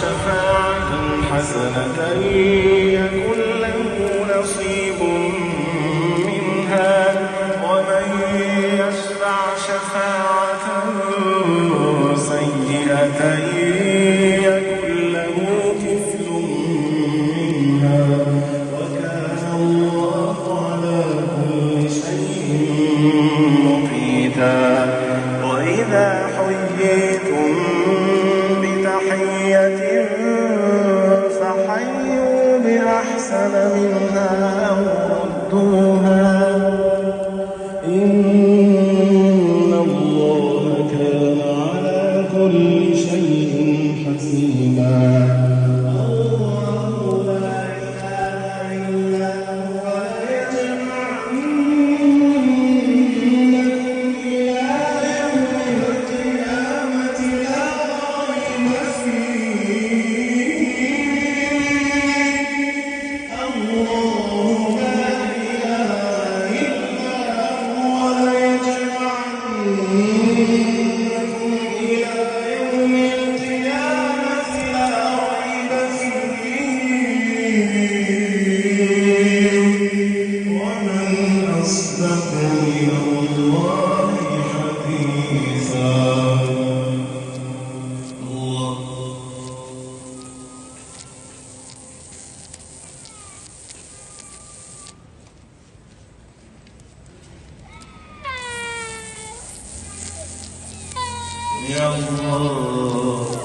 شفاعة حسنة يكن له نصيب منها ومن يشفع شفاعة سيئة يكن له كفل منها وكان الله على كل شيء مقيتا. وإذا حييتم بتحية فحيوا بأحسن منها أو ردوها إن الله كان على كل شيء حسيبا. الله لا إله إلا هو ليجمعنكم إلى يوم القيامة لا ريب فيه. الله لا إله إلا هو ليجمعنكم إلى يوم القيامة لا ريب فيه. ومن أصدق من الله حديثا. الله يا الله